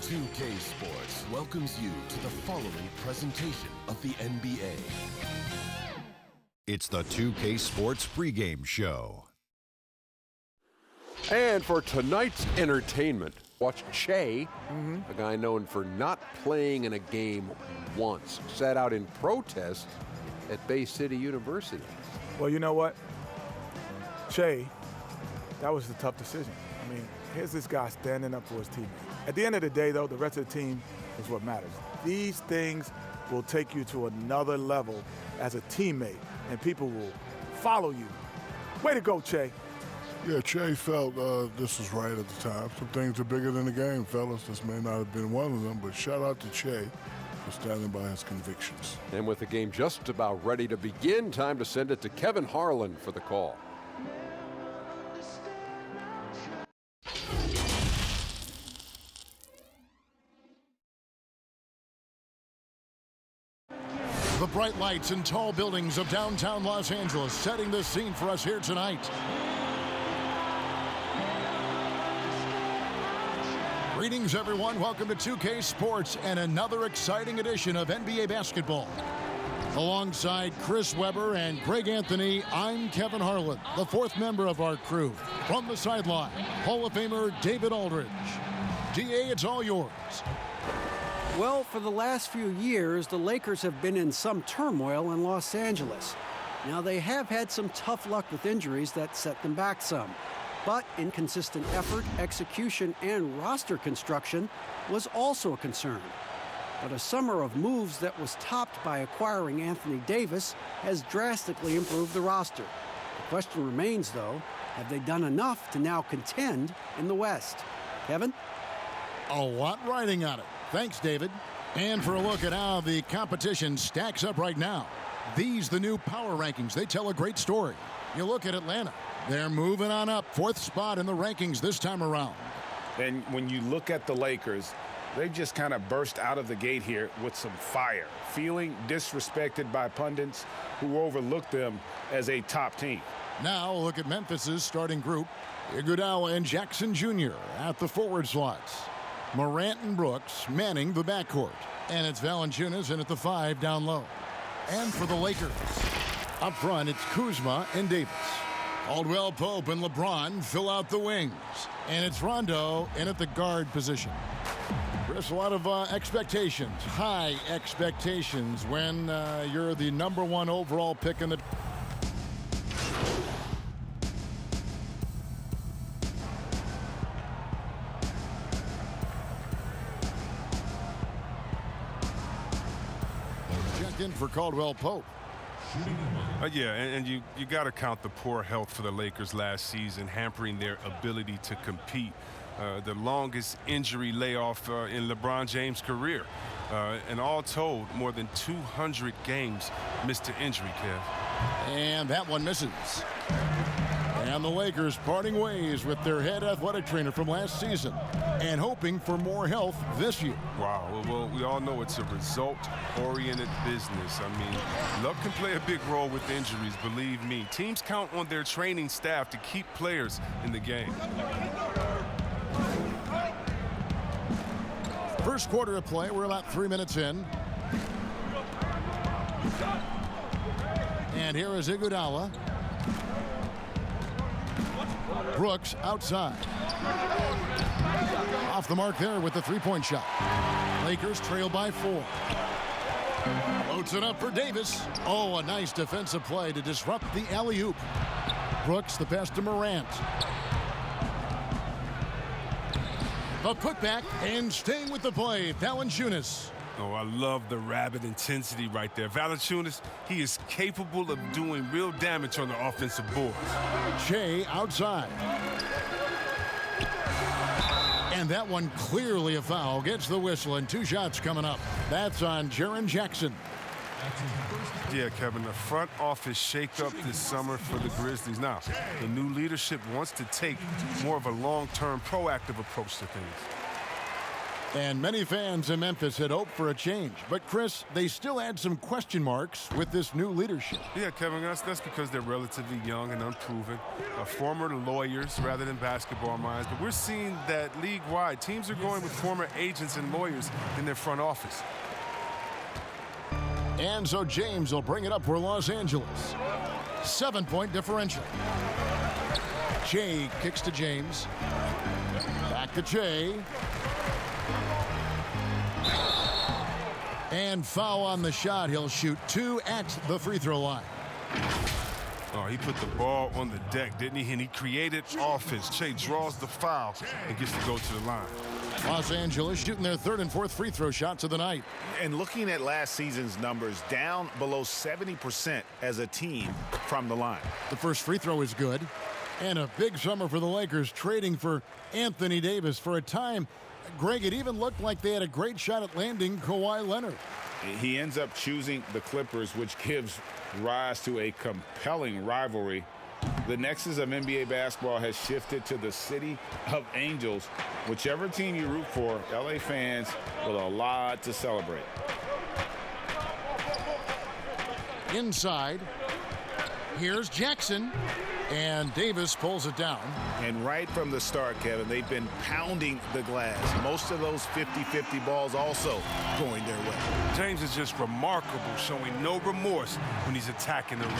2K Sports welcomes you to the following presentation of the NBA. It's the 2K Sports pregame show. And for tonight's entertainment, watch Che, a guy known for not playing in a game once, sat out in protest at Bay City University. Well, you know what? Che, that was a tough decision. I mean, here's this guy standing up for his teammates. At the end of the day, though, the rest of the team is what matters. These things will take you to another level as a teammate, and people will follow you. Way to go, Che. Yeah, Che felt this was right at the time. Some things are bigger than the game, fellas. This may not have been one of them, but shout out to Che for standing by his convictions. And with the game just about ready to begin, time to send it to Kevin Harlan for the call. The bright lights and tall buildings of downtown Los Angeles setting the scene for us here tonight. Greetings, everyone. Welcome to 2K Sports and another exciting edition of NBA basketball. Alongside Chris Webber and Greg Anthony, I'm Kevin Harlan, the fourth member of our crew. From the sideline, Hall of Famer David Aldridge. DA, it's all yours. Well, for the last few years, the Lakers have been in some turmoil in Los Angeles. Now, they have had some tough luck with injuries that set them back some. But inconsistent effort, execution, and roster construction was also a concern. But a summer of moves that was topped by acquiring Anthony Davis has drastically improved the roster. The question remains, though, have they done enough to now contend in the West? Kevin? A lot riding on it. Thanks, David. And for a look at how the competition stacks up right now. These, the new power rankings, they tell a great story. You look at Atlanta. They're moving on up, fourth spot in the rankings this time around. And when you look at the Lakers, they've just kind of burst out of the gate here with some fire, feeling disrespected by pundits who overlook them as a top team. Now a look at Memphis's starting group. Iguodala and Jackson Jr. at the forward slots. Morant and Brooks manning the backcourt. And it's Valanciunas in at the 5 down low. And for the Lakers, up front it's Kuzma and Davis. Caldwell Pope and LeBron fill out the wings. And it's Rondo in at the guard position. There's a lot of expectations, high expectations when you're the #1 overall pick in the... Checked in for Caldwell Pope. Yeah, and you got to count the poor health for the Lakers last season, hampering their ability to compete. The longest injury layoff in LeBron James' career. And all told, more than 200 games missed to injury, Kev. And that one misses. And the Lakers parting ways with their head athletic trainer from last season and hoping for more health this year. Wow, well, we all know it's a result-oriented business. I mean, luck can play a big role with injuries, believe me. Teams count on their training staff to keep players in the game. First quarter of play, we're about 3 minutes in. And here is Iguodala. Brooks outside. Off the mark there with the three-point shot. Lakers trail by 4. Loads it up for Davis. Oh, a nice defensive play to disrupt the alley-oop. Brooks the pass to Morant. A putback and staying with the play, Valanciunas. Oh, I love the rabid intensity right there. Valanciunas, he is capable of doing real damage on the offensive board. Che outside. And that one clearly a foul. Gets the whistle and 2 shots coming up. That's on Jaren Jackson. Yeah, Kevin, the front office shakeup this summer for the Grizzlies. Now, the new leadership wants to take more of a long-term, proactive approach to things. And many fans in Memphis had hoped for a change. But, Chris, they still had some question marks with this new leadership. Yeah, Kevin, that's because they're relatively young and unproven. Former lawyers rather than basketball minds. But we're seeing that league-wide, teams are going with former agents and lawyers in their front office. And so James will bring it up for Los Angeles. 7-point differential. Che kicks to James. Back to Che. And foul on the shot. He'll shoot 2 at the free throw line. Oh, he put the ball on the deck, didn't he? And he created offense. Che draws the foul and gets to go to the line. Los Angeles shooting their 3rd and 4th free throw shots of the night. And looking at last season's numbers, down below 70% as a team from the line. The first free throw is good. And a big summer for the Lakers, trading for Anthony Davis. For a time, Greg, it even looked like they had a great shot at landing Kawhi Leonard. He ends up choosing the Clippers, which gives rise to a compelling rivalry. The nexus of NBA basketball has shifted to the city of Angels. Whichever team you root for, LA fans with a lot to celebrate. Inside, here's Jackson, and Davis pulls it down. And right from the start, Kevin, they've been pounding the glass. Most of those 50-50 balls also going their way. James is just remarkable, showing no remorse when he's attacking the rim.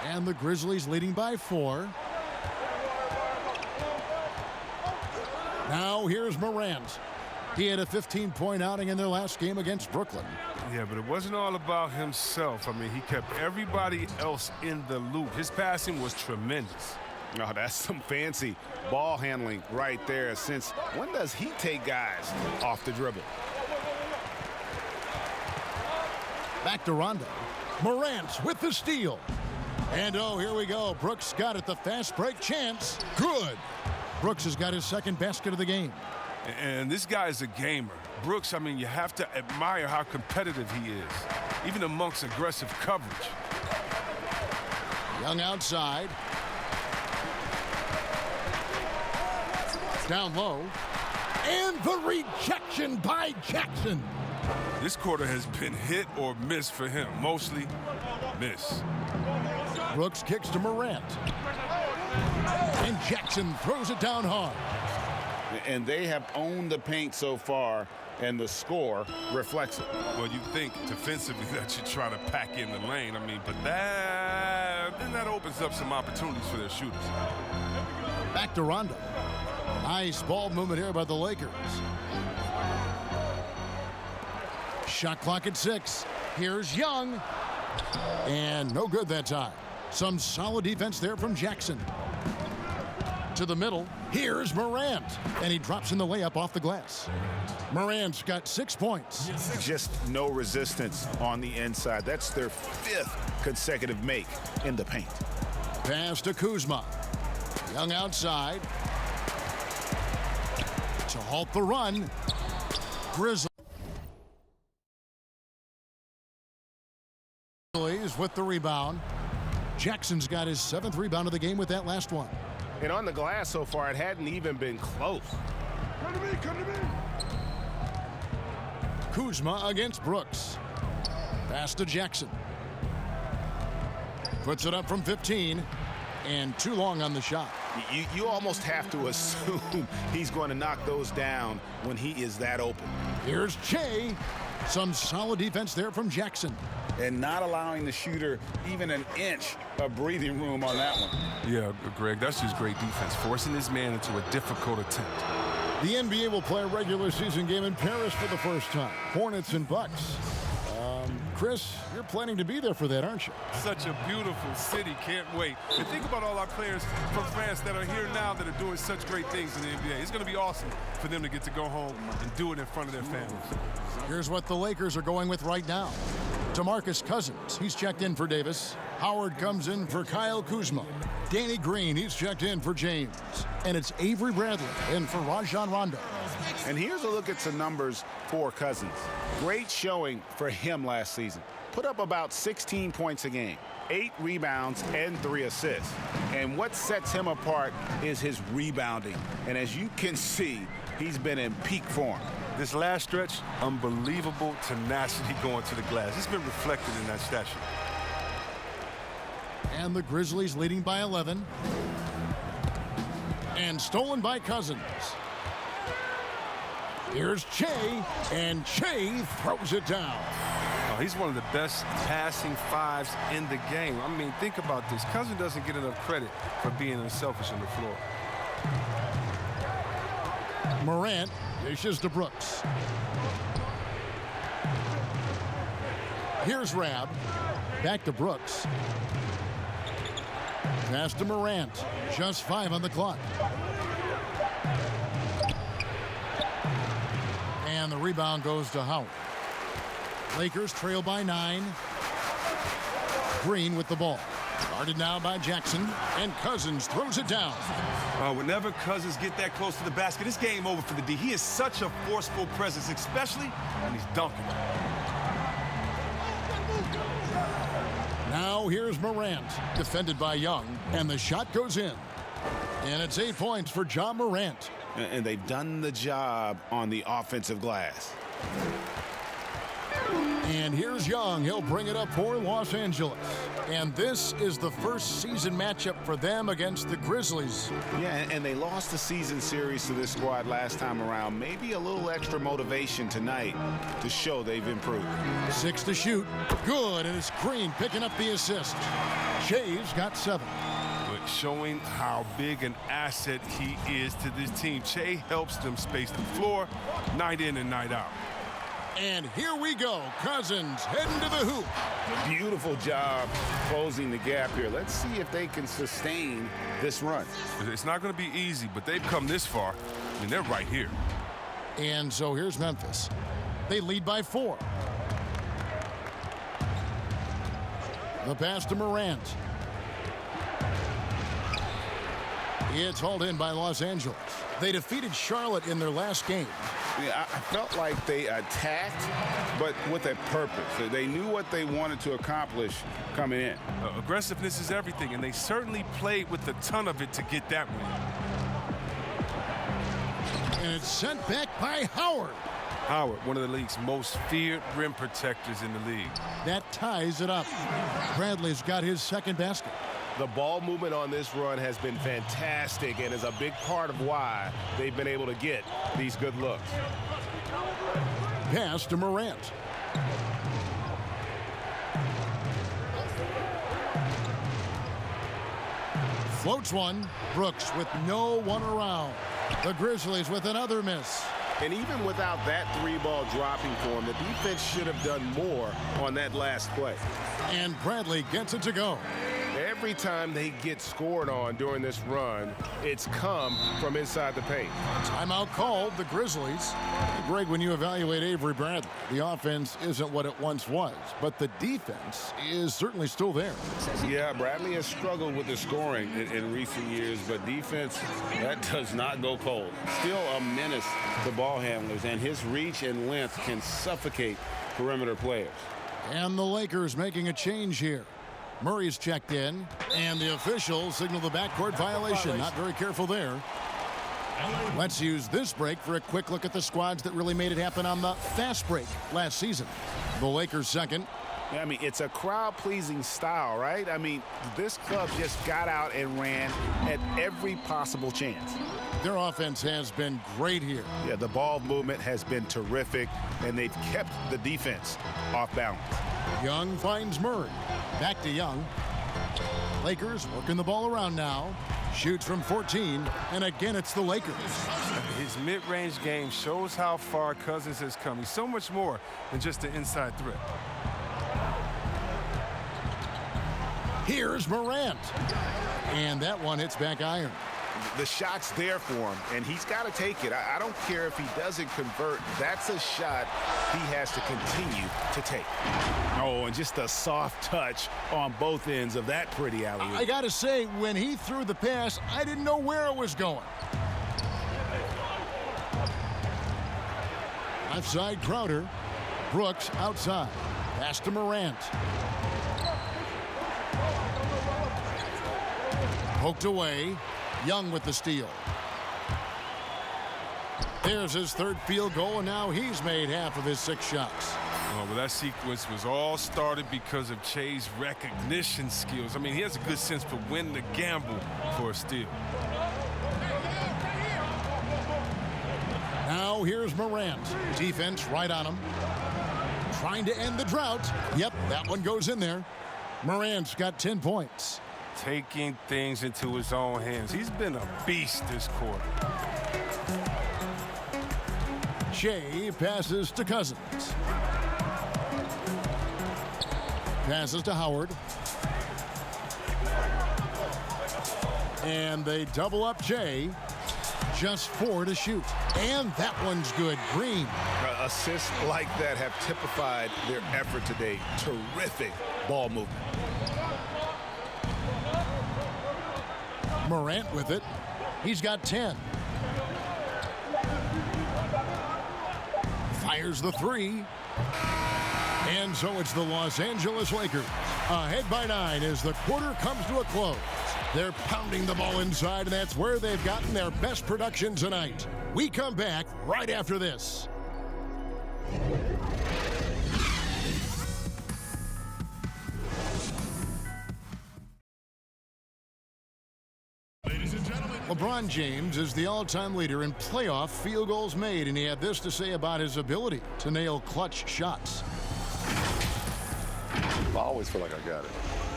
And the Grizzlies leading by 4. Now here's Morant. He had a 15-point outing in their last game against Brooklyn. Yeah, but it wasn't all about himself. I mean, he kept everybody else in the loop. His passing was tremendous. Oh, that's some fancy ball handling right there. Since when does he take guys off the dribble? Back to Rondo. Morant with the steal. And oh, here we go. Brooks got it. The fast break chance. Good. Brooks has got his 2nd basket of the game. And this guy is a gamer. Brooks, I mean, you have to admire how competitive he is, even amongst aggressive coverage. Young outside. Down low. And the rejection by Jackson. This quarter has been hit or miss for him. Mostly miss. Brooks kicks to Morant. And Jackson throws it down hard. And they have owned the paint so far, and the score reflects it. Well, you think defensively that you try to pack in the lane. I mean, but then that opens up some opportunities for their shooters. Back to Rondo. Nice ball movement here by the Lakers. Shot clock at 6. Here's Young. And no good that time. Some solid defense there from Jackson. To the middle. Here's Morant. And he drops in the layup off the glass. Morant's got 6 points. Just no resistance on the inside. That's their 5th consecutive make in the paint. Pass to Kuzma. Young outside. To halt the run. Grizzlies with the rebound. Jackson's got his 7th rebound of the game with that last one. And on the glass so far, it hadn't even been close. Come to me, come to me. Kuzma against Brooks. Pass to Jackson. Puts it up from 15. And too long on the shot. You almost have to assume he's going to knock those down when he is that open. Here's Che. Some solid defense there from Jackson. And not allowing the shooter even an inch of breathing room on that one. Yeah, Greg, that's just great defense, forcing this man into a difficult attempt. The NBA will play a regular season game in Paris for the first time. Hornets and Bucks. Chris, you're planning to be there for that, aren't you? Such a beautiful city. Can't wait. And think about all our players from France that are here now that are doing such great things in the NBA. It's going to be awesome for them to get to go home and do it in front of their families. Here's what the Lakers are going with right now. DeMarcus Cousins, he's checked in for Davis. Howard comes in for Kyle Kuzma. Danny Green, he's checked in for James. And it's Avery Bradley in for Rajon Rondo. And here's a look at some numbers for Cousins. Great showing for him last season. put up about 16 points a game, 8 rebounds, and 3 assists. And what sets him apart is his rebounding. And as you can see, he's been in peak form. This last stretch, unbelievable tenacity going to the glass. It's been reflected in that stat sheet. And the Grizzlies leading by 11. And stolen by Cousins. Here's Che, and Che throws it down. Oh, he's one of the best passing fives in the game. I mean, think about this. Cousins doesn't get enough credit for being unselfish on the floor. Morant dishes to Brooks. Here's Rab. Back to Brooks. Pass to Morant. Just 5 on the clock. And the rebound goes to Howard. Lakers trail by 9. Green with the ball. Guarded now by Jackson. And Cousins throws it down. Whenever Cousins get that close to the basket, it's game over for the D. He is such a forceful presence, especially when he's dunking. Now here's Morant, defended by Young, and the shot goes in. And it's 8 points for Ja Morant. And they've done the job on the offensive glass. And here's Young. He'll bring it up for Los Angeles. And this is the first season matchup for them against the Grizzlies. Yeah, and they lost the season series to this squad last time around. Maybe a little extra motivation tonight to show they've improved. 6 to shoot. Good, and it's Green picking up the assist. Che's got 7. But showing how big an asset he is to this team. Che helps them space the floor night in and night out. And here we go. Cousins heading to the hoop. Beautiful job closing the gap here. Let's see if they can sustain this run. It's not going to be easy, but they've come this far. I mean, they're right here. And so here's Memphis. They lead by 4. The pass to Morant. It's hauled in by Los Angeles. They defeated Charlotte in their last game. Yeah, I felt like they attacked, but with a purpose. They knew what they wanted to accomplish coming in. Aggressiveness is everything, and they certainly played with a ton of it to get that win. And it's sent back by Howard. Howard, one of the league's most feared rim protectors in the league. That ties it up. Bradley's got his second basket. The ball movement on this run has been fantastic and is a big part of why they've been able to get these good looks. Pass to Morant. Floats one. Brooks with no one around. The Grizzlies with another miss. And even without that 3-ball dropping for him, the defense should have done more on that last play. And Bradley gets it to go. Every time they get scored on during this run, it's come from inside the paint. Timeout called, the Grizzlies. Greg, when you evaluate Avery Bradley, the offense isn't what it once was, but the defense is certainly still there. Yeah, Bradley has struggled with the scoring in recent years, but defense, that does not go cold. Still a menace to ball handlers, and his reach and length can suffocate perimeter players. And the Lakers making a change here. Murray's checked in, and the officials signal the backcourt violation. Not very careful there. Let's use this break for a quick look at the squads that really made it happen on the fast break last season. The Lakers second. I mean, it's a crowd-pleasing style, right? I mean, this club just got out and ran at every possible chance. Their offense has been great here. Yeah, the ball movement has been terrific, and they've kept the defense off balance. Young finds Murray. Back to Young. Lakers working the ball around now. Shoots from 14, and again it's the Lakers. His mid-range game shows how far Cousins has come. He's so much more than just an inside threat. Here's Morant. And that one hits back iron. The shot's there for him, and he's got to take it. I don't care if he doesn't convert. That's a shot he has to continue to take. Oh, and just a soft touch on both ends of that pretty alley-oop. I got to say, when he threw the pass, I didn't know where it was going. Left side, Crowder. Brooks outside. Pass to Morant. Poked away. Young with the steal. There's his third field goal, and now he's made half of his 6 shots. Oh, well, that sequence was all started because of Che's recognition skills. I mean, he has a good sense for when to gamble for a steal. Now here's Morant. Defense right on him. Trying to end the drought. Yep, that one goes in there. Morant's got 10 points. Taking things into his own hands. He's been a beast this quarter. Shea passes to Cousins. Passes to Howard. And they double up Shea. Just 4 to shoot. And that one's good. Green. Assists like that have typified their effort today. Terrific ball movement. Morant with it. He's got 10. Fires the 3. And so it's the Los Angeles Lakers. Ahead by 9 as the quarter comes to a close. They're pounding the ball inside, and that's where they've gotten their best production tonight. We come back right after this. LeBron James is the all-time leader in playoff field goals made, and he had this to say about his ability to nail clutch shots. I always feel like I got it.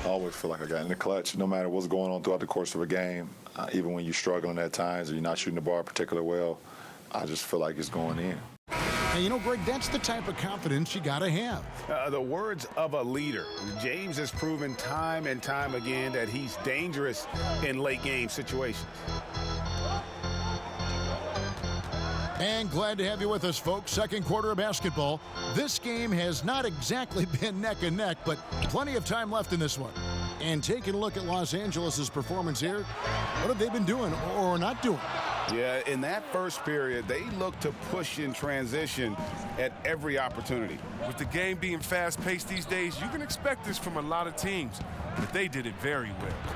I always feel like I got it in the clutch, no matter what's going on throughout the course of a game. Even when you're struggling at times or you're not shooting the ball particularly well, I just feel like it's going in. And you know, Greg, that's the type of confidence you got to have. The words of a leader. James has proven time and time again that he's dangerous in late game situations. And glad to have you with us, folks. Second quarter of basketball. This game has not exactly been neck and neck, but plenty of time left in this one. And taking a look at Los Angeles' performance here, what have they been doing or not doing? Yeah, in that first period, they looked to push in transition at every opportunity. With the game being fast-paced these days, you can expect this from a lot of teams, but they did it very well.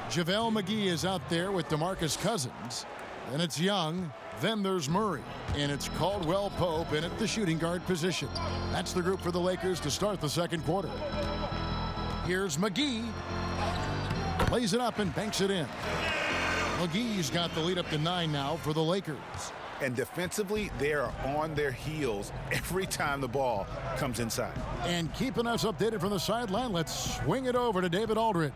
JaVale McGee is out there with DeMarcus Cousins. Then it's Young. Then there's Murray. And it's Caldwell Pope in at the shooting guard position. That's the group for the Lakers to start the second quarter. Here's McGee. Lays it up and banks it in. McGee's got the lead up to 9 now for the Lakers. And defensively, they are on their heels every time the ball comes inside. And keeping us updated from the sideline, let's swing it over to David Aldridge.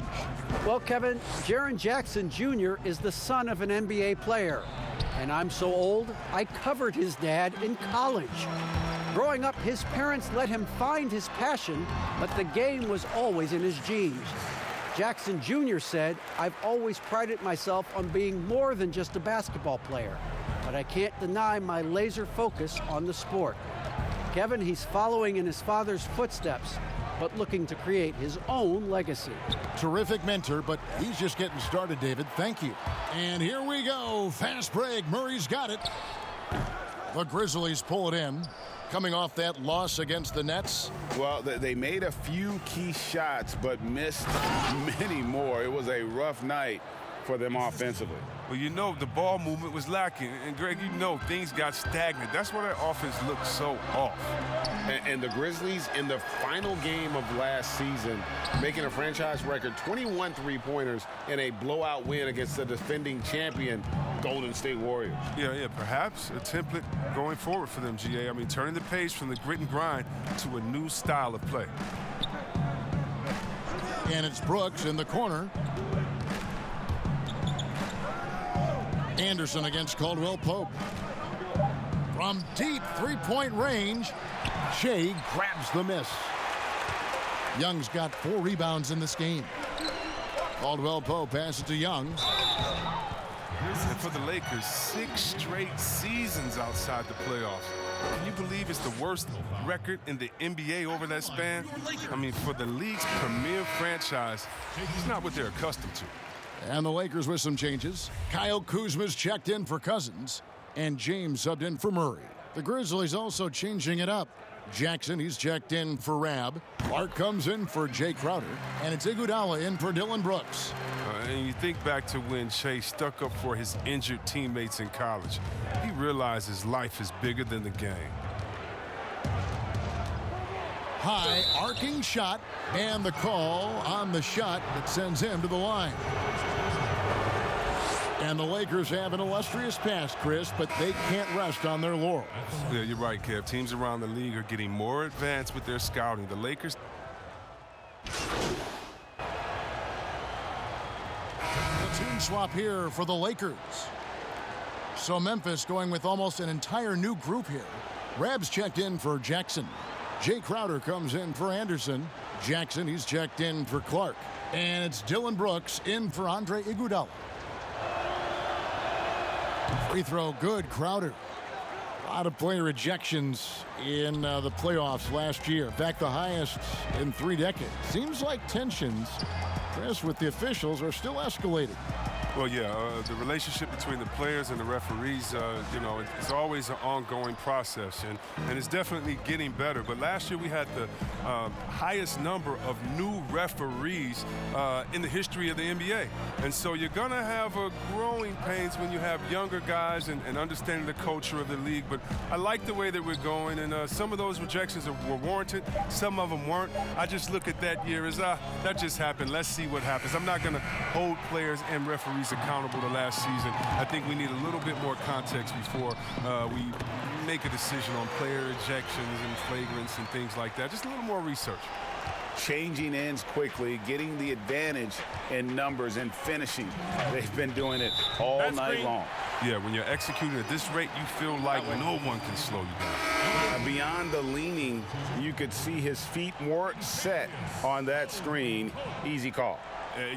Well, Kevin, Jaren Jackson Jr. is the son of an NBA player. And I'm so old, I covered his dad in college. Growing up, his parents let him find his passion, but the game was always in his genes. Jackson Jr. said, "I've always prided myself on being more than just a basketball player, but I can't deny my laser focus on the sport." Kevin, he's following in his father's footsteps, but looking to create his own legacy. Terrific mentor, but he's just getting started, David. Thank you. And here we go. Fast break. Murray's got it. The Grizzlies pull it in. Coming off that loss against the Nets. Well, they made a few key shots, but missed many more. It was a rough night for them offensively. Well, you know, the ball movement was lacking. And, Greg, you know, things got stagnant. That's why their offense looked so off. And the Grizzlies, in the final game of last season, making a franchise record 21 three-pointers in a blowout win against the defending champion Golden State Warriors. Yeah, perhaps a template going forward for them, GA. I mean, turning the page from the grit and grind to a new style of play. And it's Brooks in the corner. Anderson against Caldwell Pope. From deep three-point range, Shea grabs the miss. Young's got 4 rebounds in this game. Caldwell Pope passes to Young. And for the Lakers, 6 straight seasons outside the playoffs. Can you believe it's the worst record in the NBA over that span? I mean, for the league's premier franchise, it's not what they're accustomed to. And the Lakers with some changes. Kyle Kuzma's checked in for Cousins, and James subbed in for Murray. The Grizzlies also changing it up. Jackson, he's checked in for Rab. Clark comes in for Jay Crowder, and it's Iguodala in for Dylan Brooks. And you think back to when Shea stuck up for his injured teammates in college. He realizes life is bigger than the game. High arcing shot, and the call on the shot that sends him to the line. And the Lakers have an illustrious past, Chris, but they can't rest on their laurels. Yeah, you're right, Kev. Teams around the league are getting more advanced with their scouting. The Lakers... Team swap here for the Lakers. So Memphis going with almost an entire new group here. Rabs checked in for Jackson. Jay Crowder comes in for Anderson. Jackson, he's checked in for Clark. And it's Dylan Brooks in for Andre Iguodala. Free throw good, Crowder. A lot of player ejections in the playoffs last year. In fact, the highest in 3 decades. Seems like tensions, Chris, with the officials are still escalating. Well, yeah, the relationship between the players and the referees, you know, it's always an ongoing process, and it's definitely getting better. But last year we had the highest number of new referees in the history of the NBA. And so you're going to have growing pains when you have younger guys and understanding the culture of the league. But I like the way that we're going, and some of those rejections were warranted. Some of them weren't. I just look at that year as, that just happened. Let's see what happens. I'm not going to hold players and referees accountable to last season. I think we need a little bit more context before we make a decision on player ejections and flagrants and things like that. Just a little more research. Changing ends quickly, getting the advantage in numbers and finishing. They've been doing it all night long. Yeah, when you're executing at this rate, you feel like no one can slow you down. Beyond the leaning, you could see his feet more set on that screen. Easy call.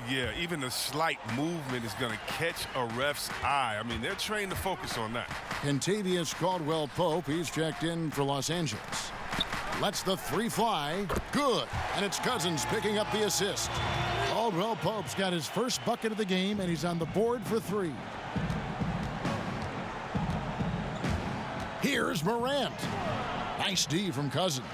Yeah, even a slight movement is going to catch a ref's eye. I mean, they're trained to focus on that. Kentavious Caldwell-Pope, he's checked in for Los Angeles. Lets the 3 fly. Good. And it's Cousins picking up the assist. Caldwell-Pope's got his first bucket of the game, and he's on the board for 3. Here's Morant. Nice D from Cousins.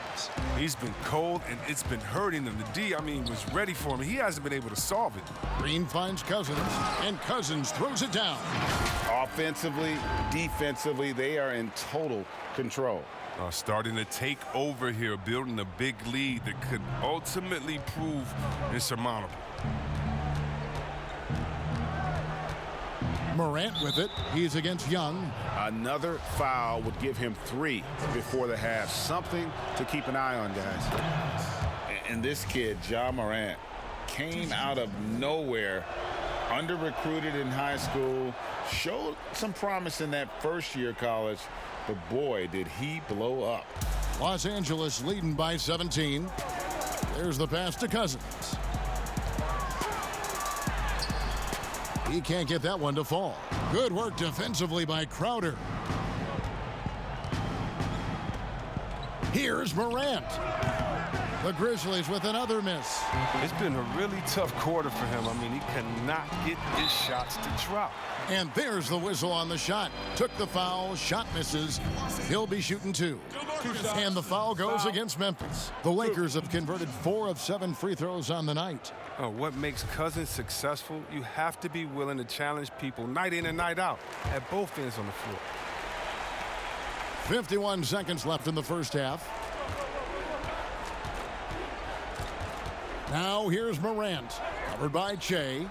He's been cold, and it's been hurting him. The D, I mean, was ready for him. He hasn't been able to solve it. Green finds Cousins, and Cousins throws it down. Offensively, defensively, they are in total control. Starting to take over here, building a big lead that could ultimately prove insurmountable. Morant with it. He's against Young. Another foul would give him 3 before the half. Something to keep an eye on, guys. And this kid, Ja Morant, came out of nowhere, under-recruited in high school, showed some promise in that first year of college, but boy, did he blow up. Los Angeles leading by 17. There's the pass to Cousins. He can't get that one to fall. Good work defensively by Crowder. Here's Morant. The Grizzlies with another miss. It's been a really tough quarter for him. I mean, he cannot get his shots to drop. And there's the whistle on the shot. Took the foul, shot misses. He'll be shooting 2. And the foul goes against Memphis. The Lakers have converted 4 of 7 free throws on the night. What makes Cousins successful? You have to be willing to challenge people night in and night out at both ends on the floor. 51 seconds left in the first half. Now here's Morant, covered by Che.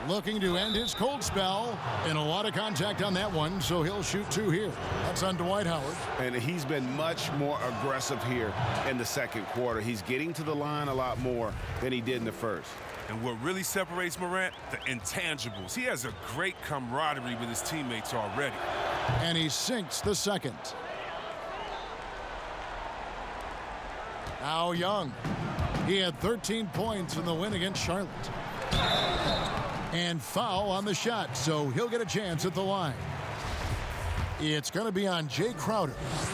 Looking to end his cold spell, and a lot of contact on that one, so he'll shoot 2 here. That's on Dwight Howard. And he's been much more aggressive here in the second quarter. He's getting to the line a lot more than he did in the first. And what really separates Morant? The intangibles. He has a great camaraderie with his teammates already. And he sinks the second. Now Young. He had 13 points in the win against Charlotte. And foul on the shot, so he'll get a chance at the line. It's going to be on Jay Crowder.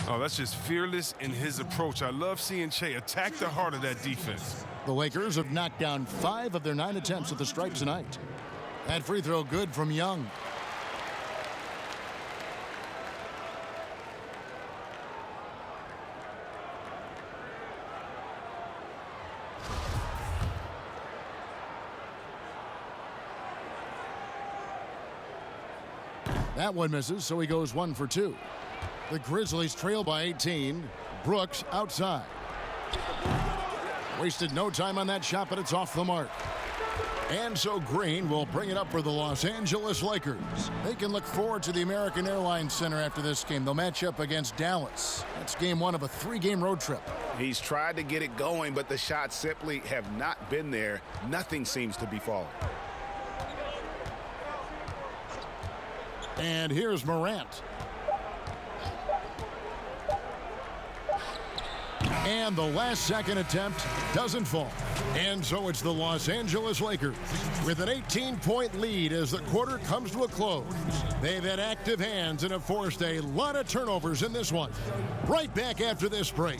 Oh, that's just fearless in his approach. I love seeing Che attack the heart of that defense. The Lakers have knocked down 5 of their 9 attempts at the stripe tonight. That free throw good from Young. That one misses, so he goes 1 for 2. The Grizzlies trail by 18. Brooks outside. Wasted no time on that shot, but it's off the mark. And so Green will bring it up for the Los Angeles Lakers. They can look forward to the American Airlines Center after this game. They'll match up against Dallas. That's game 1 of a 3-game road trip. He's tried to get it going, but the shots simply have not been there. Nothing seems to be falling. And here's Morant. And the last-second attempt doesn't fall. And so it's the Los Angeles Lakers with an 18-point lead as the quarter comes to a close. They've had active hands and have forced a lot of turnovers in this one. Right back after this break.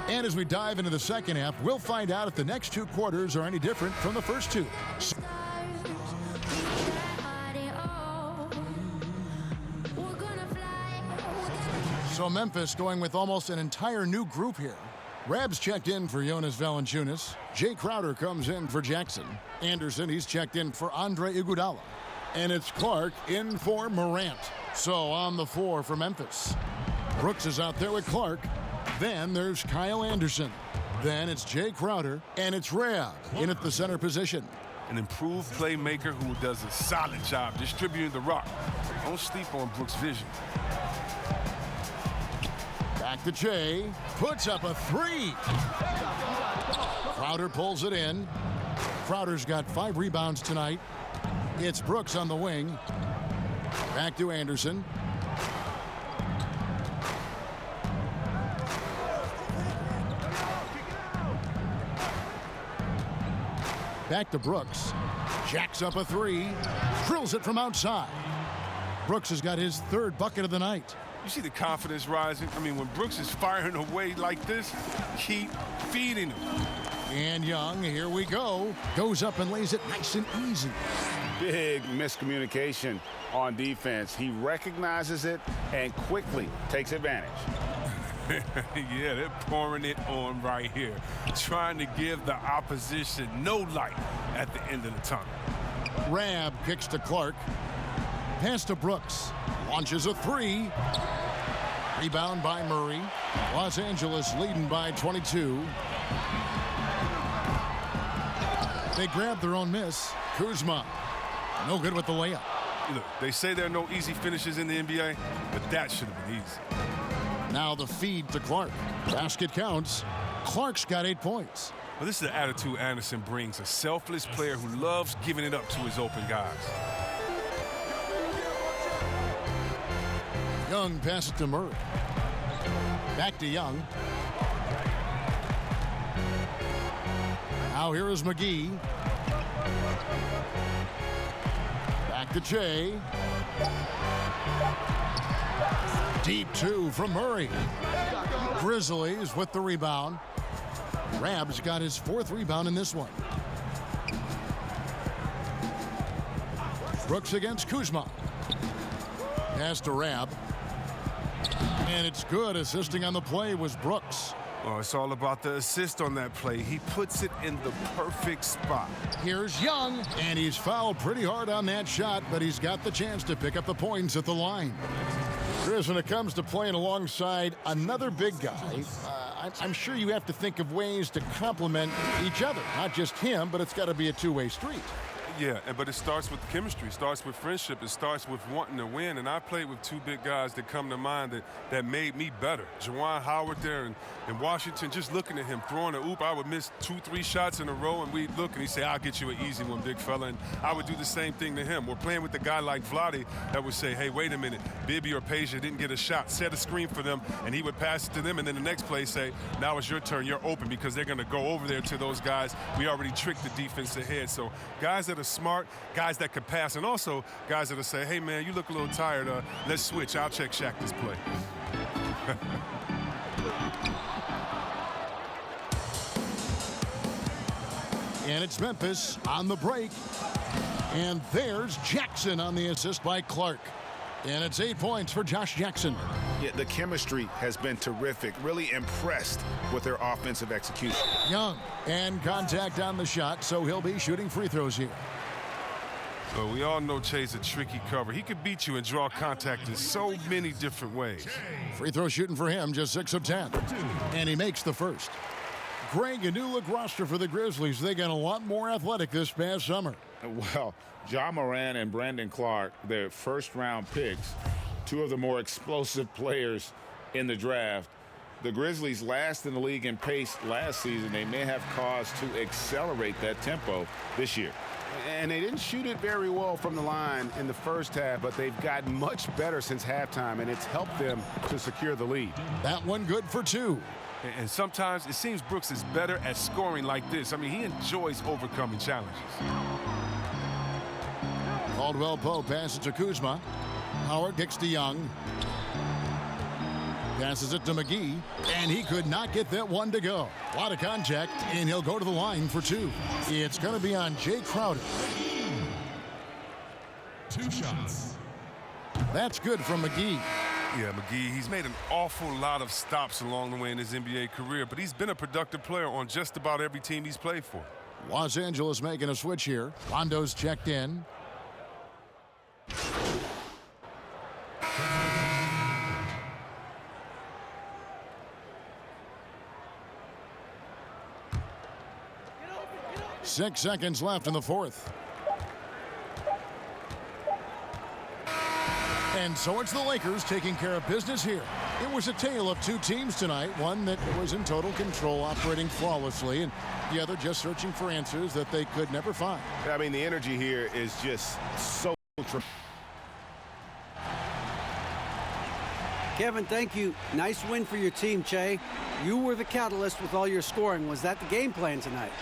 And as we dive into the second half, we'll find out if the next 2 quarters are any different from the first 2. So Memphis going with almost an entire new group here. Rab's checked in for Jonas Valanciunas. Jay Crowder comes in for Jackson. Anderson, he's checked in for Andre Iguodala. And it's Clark in for Morant. So on the floor for Memphis. Brooks is out there with Clark. Then there's Kyle Anderson. Then it's Jay Crowder. And it's Rab in at the center position. An improved playmaker who does a solid job distributing the rock. Don't sleep on Brooks' vision. Back to Jay. Puts up a 3. Crowder pulls it in. Crowder's got 5 rebounds tonight. It's Brooks on the wing. Back to Anderson. Back to Brooks. Jacks up a 3. Drills it from outside. Brooks has got his 3rd bucket of the night. You see the confidence rising? I mean, when Brooks is firing away like this, keep feeding him. And Young, here we go. Goes up and lays it nice and easy. Big miscommunication on defense. He recognizes it and quickly takes advantage. Yeah, they're pouring it on right here. Trying to give the opposition no light at the end of the tunnel. Rab kicks to Clark. Pass to Brooks. Launches a 3. Rebound by Murray. Los Angeles leading by 22. They grab their own miss. Kuzma. No good with the layup. Look, they say there are no easy finishes in the NBA, but that should have been easy. Now the feed to Clark. Basket counts. Clark's got 8 points. Well, this is the attitude Anderson brings. A selfless player who loves giving it up to his open guys. Young passes to Murray. Back to Young. Now here is McGee. Back to Jay. Deep 2 from Murray. Grizzlies with the rebound. Rab's got his 4th rebound in this one. Brooks against Kuzma. Pass to Rab. And it's good. Assisting on the play was Brooks. Oh, it's all about the assist on that play. He puts it in the perfect spot. Here's Young, and he's fouled pretty hard on that shot, but he's got the chance to pick up the points at the line. Chris, when it comes to playing alongside another big guy, I'm sure you have to think of ways to complement each other. Not just him, but it's got to be a two-way street. Yeah, but it starts with chemistry. It starts with friendship. It starts with wanting to win. And I played with 2 big guys that come to mind that made me better. Juwan Howard there in Washington, just looking at him, throwing a oop. I would miss 2-3 shots in a row, and we'd look, and he'd say, I'll get you an easy one, big fella. And I would do the same thing to him. We're playing with a guy like Vlade that would say, hey, wait a minute, Bibby or Peja didn't get a shot. Set a screen for them, and he would pass it to them. And then the next play say, now it's your turn. You're open, because they're going to go over there to those guys. We already tricked the defense ahead. So guys that are smart, guys that could pass, and also guys that'll say, hey, man, you look a little tired. Let's switch. I'll check Shaq this play. And it's Memphis on the break. And there's Jackson on the assist by Clark. And it's 8 points for Josh Jackson. Yeah, the chemistry has been terrific. Really impressed with their offensive execution. Young, and contact on the shot, so he'll be shooting free throws here. So we all know Che's a tricky cover. He could beat you and draw contact in so many different ways. Free throw shooting for him, just 6 of 10. And he makes the first. Greg, a new look roster for the Grizzlies. They got a lot more athletic this past summer. Well, Ja Morant and Brandon Clark, their first-round picks, two of the more explosive players in the draft. The Grizzlies last in the league in pace last season. They may have cause to accelerate that tempo this year. And they didn't shoot it very well from the line in the first half, but they've gotten much better since halftime, and it's helped them to secure the lead. That one good for 2. And sometimes it seems Brooks is better at scoring like this. I mean, he enjoys overcoming challenges. Caldwell Pope passes to Kuzma. Howard kicks to Young. Passes it to McGee, and he could not get that one to go. A lot of contact, and he'll go to the line for 2. It's going to be on Jay Crowder. 2 shots. That's good from McGee. Yeah, McGee, he's made an awful lot of stops along the way in his NBA career, but he's been a productive player on just about every team he's played for. Los Angeles making a switch here. Rondo's checked in. Six seconds left in the fourth. And so it's the Lakers taking care of business here. It was a tale of 2 teams tonight, one that was in total control, operating flawlessly, and the other just searching for answers that they could never find. I mean, the energy here is just so tremendous. Kevin, thank you. Nice win for your team, Che. You were the catalyst with all your scoring. Was that the game plan tonight?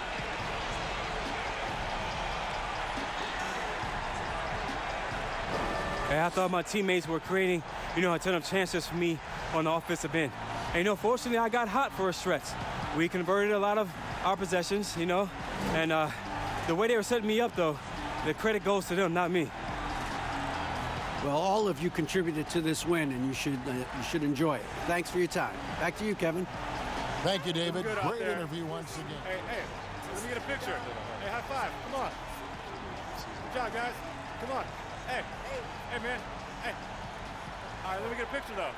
And I thought my teammates were creating, a ton of chances for me on the offensive end. And, fortunately, I got hot for a stretch. We converted a lot of our possessions, and the way they were setting me up, though, the credit goes to them, not me. Well, all of you contributed to this win, and you should enjoy it. Thanks for your time. Back to you, Kevin. Thank you, David. Great interview once again. Hey, let me get a picture. Hey, high five. Come on. Good job, guys. Come on. Hey, man. Hey. All right, let me get a picture, though.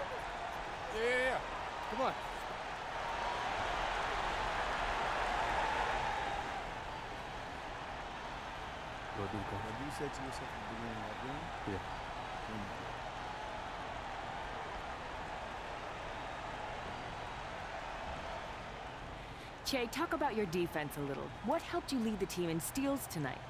Yeah. Come on. Have you said to yourself at the beginning of that game? Yeah. Che, talk about your defense a little. What helped you lead the team in steals tonight?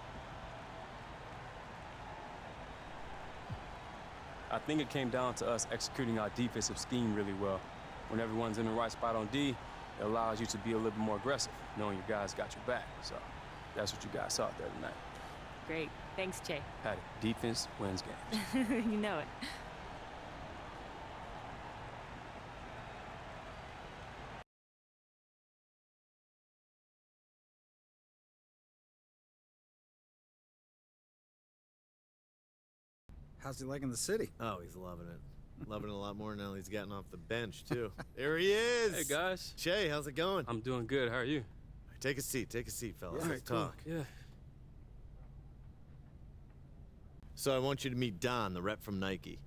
I think it came down to us executing our defensive scheme really well. When everyone's in the right spot on D, it allows you to be a little bit more aggressive, knowing your guys got your back. So that's what you guys saw out there tonight. Great. Thanks, Che. Patty, defense wins games. You know it. How's he liking the city? Oh, he's loving it. Loving it a lot more now he's gotten off the bench, too. There he is. Hey, guys. Che, how's it going? I'm doing good. How are you? Take a seat, fellas. Yeah, Let's cool. talk. Yeah. So I want you to meet Don, the rep from Nike.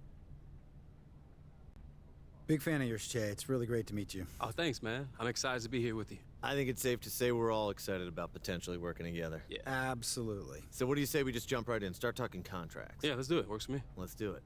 Big fan of yours, Che. It's really great to meet you. Oh, thanks, man. I'm excited to be here with you. I think it's safe to say we're all excited about potentially working together. Yeah. Absolutely. So what do you say we just jump right in, start talking contracts? Yeah, let's do it. Works for me. Let's do it.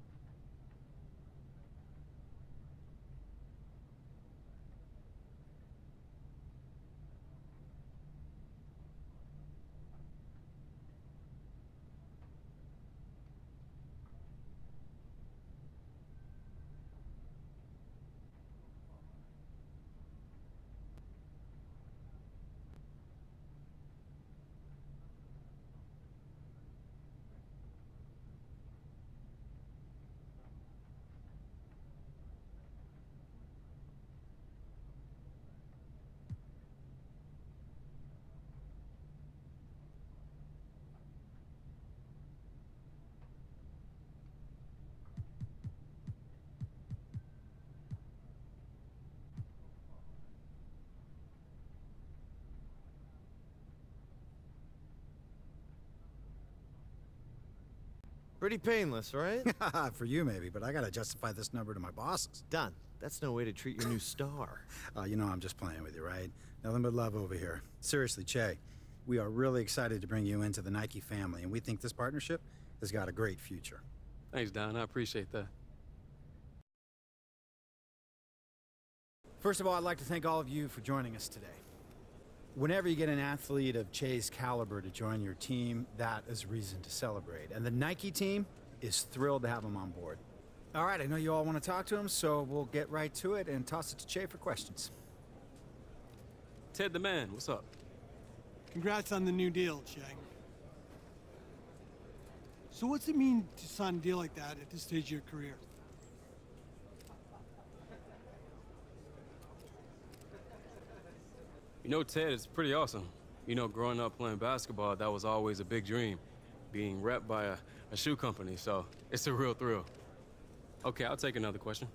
Pretty painless, right? For you, maybe, but I gotta justify this number to my bosses. Done. That's no way to treat your new star. You know I'm just playing with you, right? Nothing but love over here. Seriously, Che, we are really excited to bring you into the Nike family, and we think this partnership has got a great future. Thanks, Don. I appreciate that. First of all, I'd like to thank all of you for joining us today. Whenever you get an athlete of Che's caliber to join your team, that is reason to celebrate. And the Nike team is thrilled to have him on board. All right, I know you all want to talk to him, so we'll get right to it and toss it to Che for questions. Ted the man, what's up? Congrats on the new deal, Che. So what's it mean to sign a deal like that at this stage of your career? You know, Ted, it's pretty awesome. You know, growing up playing basketball, that was always a big dream, being repped by a shoe company, so it's a real thrill. Okay, I'll take another question.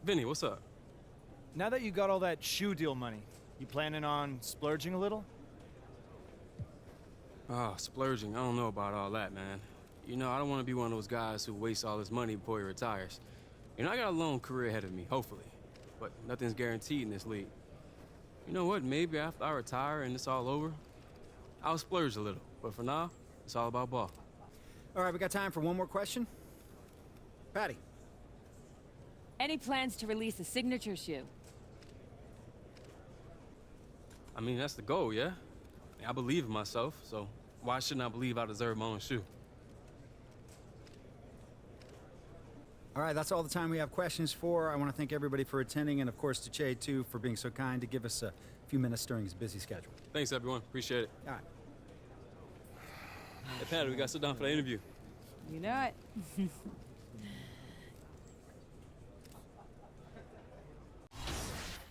Vinny, what's up? Now that you got all that shoe deal money, you planning on splurging a little? Splurging, I don't know about all that, man. You know, I don't want to be one of those guys who wastes all his money before he retires. You know, I got a long career ahead of me, hopefully, but nothing's guaranteed in this league. You know what, maybe after I retire and it's all over, I'll splurge a little. But for now, it's all about ball. All right, we got time for one more question. Patty. Any plans to release a signature shoe? I mean, that's the goal, yeah? I believe in myself, so why shouldn't I believe I deserve my own shoe? All right, that's all the time we have questions for. I want to thank everybody for attending, and of course to Che, too, for being so kind to give us a few minutes during his busy schedule. Thanks, everyone. Appreciate it. All right. Hey, Patty, we got to sit down for the interview. You know it.